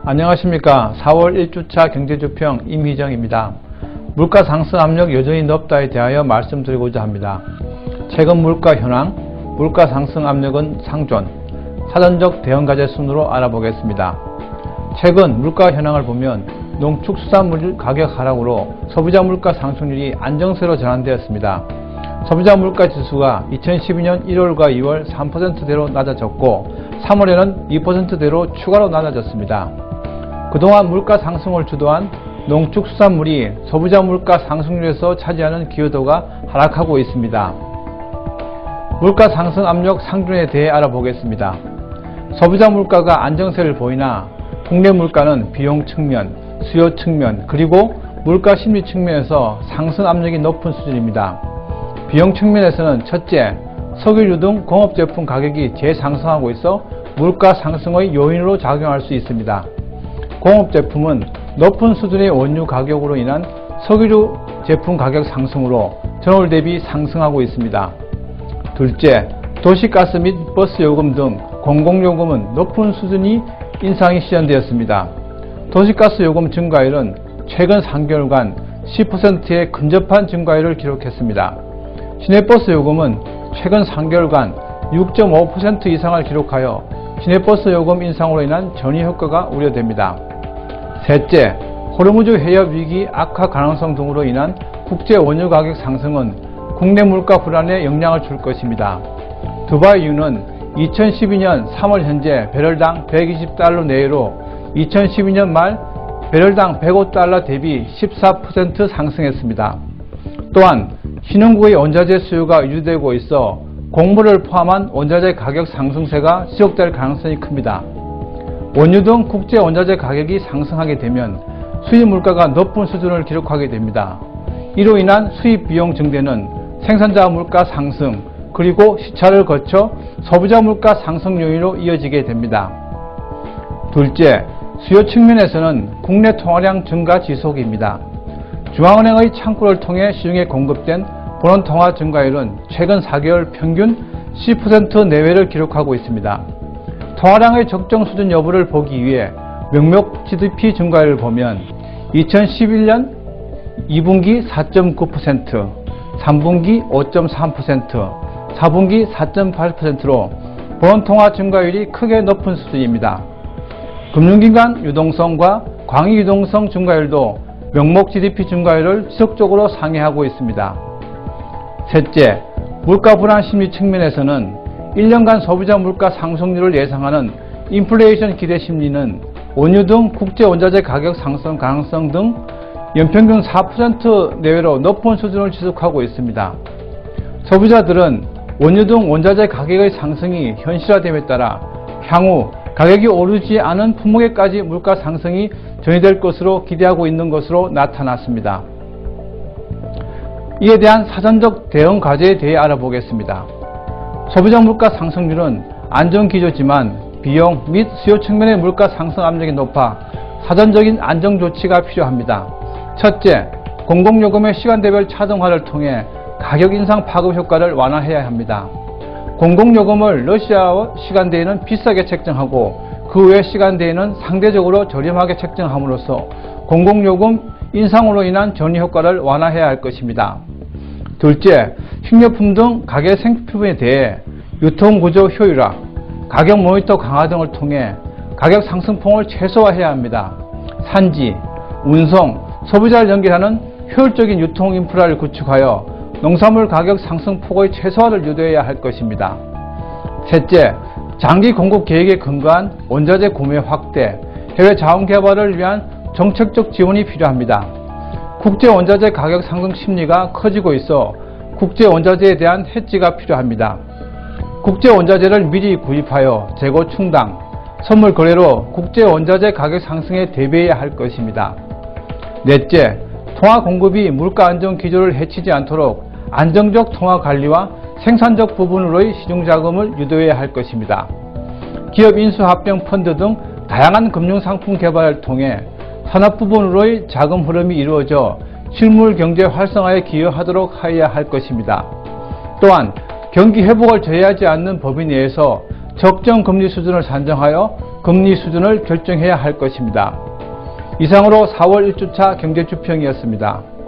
안녕하십니까. 4월 1주차 경제주평 임희정입니다. 물가 상승 압력 여전히 높다에 대하여 말씀드리고자 합니다. 최근 물가 현황, 물가 상승 압력은 상존, 사전적 대응과제 순으로 알아보겠습니다. 최근 물가 현황을 보면 농축수산물 가격 하락으로 소비자 물가 상승률이 안정세로 전환되었습니다. 소비자 물가 지수가 2012년 1월과 2월 3%대로 낮아졌고 3월에는 2%대로 추가로 낮아졌습니다. 그동안 물가 상승을 주도한 농축수산물이 소비자 물가 상승률에서 차지하는 기여도가 하락하고 있습니다. 물가 상승 압력 상존에 대해 알아보겠습니다. 소비자 물가가 안정세를 보이나 국내 물가는 비용 측면, 수요 측면, 그리고 물가 심리 측면에서 상승 압력이 높은 수준입니다. 비용 측면에서는 첫째, 석유류 등 공업제품 가격이 재상승하고 있어 물가 상승의 요인으로 작용할 수 있습니다. 공업제품은 높은 수준의 원유 가격으로 인한 석유류 제품 가격 상승으로 전월 대비 상승하고 있습니다. 둘째, 도시가스 및 버스 요금 등 공공요금은 높은 수준의 인상이 시현되었습니다. 도시가스 요금 증가율은 최근 3개월간 10%의 근접한 증가율을 기록했습니다. 시내버스 요금은 최근 3개월간 6.5% 이상을 기록하여 시내버스 요금 인상으로 인한 전이 효과가 우려됩니다. 셋째, 호르무즈 해협 위기 악화 가능성 등으로 인한 국제 원유 가격 상승은 국내 물가 불안에 영향을 줄 것입니다. 두바이유는 2012년 3월 현재 배럴당 120달러 내외로 2012년 말 배럴당 105달러 대비 14% 상승했습니다. 또한 신흥국의 원자재 수요가 유지되고 있어 곡물을 포함한 원자재 가격 상승세가 지속될 가능성이 큽니다. 원유 등 국제 원자재 가격이 상승하게 되면 수입 물가가 높은 수준을 기록하게 됩니다. 이로 인한 수입 비용 증대는 생산자 물가 상승, 그리고 시차를 거쳐 소비자 물가 상승 요인으로 이어지게 됩니다. 둘째, 수요 측면에서는 국내 통화량 증가 지속입니다. 중앙은행의 창구를 통해 시중에 공급된 본원 통화 증가율은 최근 4개월 평균 10% 내외를 기록하고 있습니다. 통화량의 적정 수준 여부를 보기 위해 명목 GDP 증가율을 보면 2011년 2분기 4.9%, 3분기 5.3%, 4분기 4.8%로 본원통화 증가율이 크게 높은 수준입니다. 금융기관 유동성과 광의 유동성 증가율도 명목 GDP 증가율을 지속적으로 상회하고 있습니다. 셋째, 물가 불안 심리 측면에서는 1년간 소비자 물가 상승률을 예상하는 인플레이션 기대 심리는 원유 등 국제 원자재 가격 상승 가능성 등 연평균 4% 내외로 높은 수준을 지속하고 있습니다. 소비자들은 원유 등 원자재 가격의 상승이 현실화됨에 따라 향후 가격이 오르지 않은 품목에까지 물가 상승이 전이될 것으로 기대하고 있는 것으로 나타났습니다. 이에 대한 사전적 대응 과제에 대해 알아보겠습니다. 소비자 물가 상승률은 안정기조지만 비용 및 수요 측면의 물가 상승 압력이 높아 사전적인 안정 조치가 필요합니다. 첫째, 공공요금의 시간대별 차등화를 통해 가격 인상 파급 효과를 완화해야 합니다. 공공요금을 러시아 시간대에는 비싸게 책정하고 그 외 시간대에는 상대적으로 저렴하게 책정함으로써 공공요금 인상으로 인한 전이 효과를 완화해야 할 것입니다. 둘째, 식료품 등 가계 생필품에 대해 유통구조 효율화, 가격 모니터 강화 등을 통해 가격 상승폭을 최소화해야 합니다. 산지, 운송, 소비자를 연결하는 효율적인 유통 인프라를 구축하여 농산물 가격 상승폭의 최소화를 유도해야 할 것입니다. 셋째, 장기 공급 계획에 근거한 원자재 구매 확대, 해외 자원 개발을 위한 정책적 지원이 필요합니다. 국제 원자재 가격 상승 심리가 커지고 있어 국제 원자재에 대한 해지가 필요합니다. 국제 원자재를 미리 구입하여 재고 충당, 선물 거래로 국제 원자재 가격 상승에 대비해야 할 것입니다. 넷째, 통화 공급이 물가 안정 기조를 해치지 않도록 안정적 통화 관리와 생산적 부분으로의 시중 자금을 유도해야 할 것입니다. 기업 인수합병 펀드 등 다양한 금융상품 개발을 통해 산업 부분으로의 자금 흐름이 이루어져 실물 경제 활성화에 기여하도록 해야 할 것입니다. 또한 경기 회복을 저해하지 않는 범위 내에서 적정 금리 수준을 산정하여 금리 수준을 결정해야 할 것입니다. 이상으로 4월 1주차 경제주평이었습니다.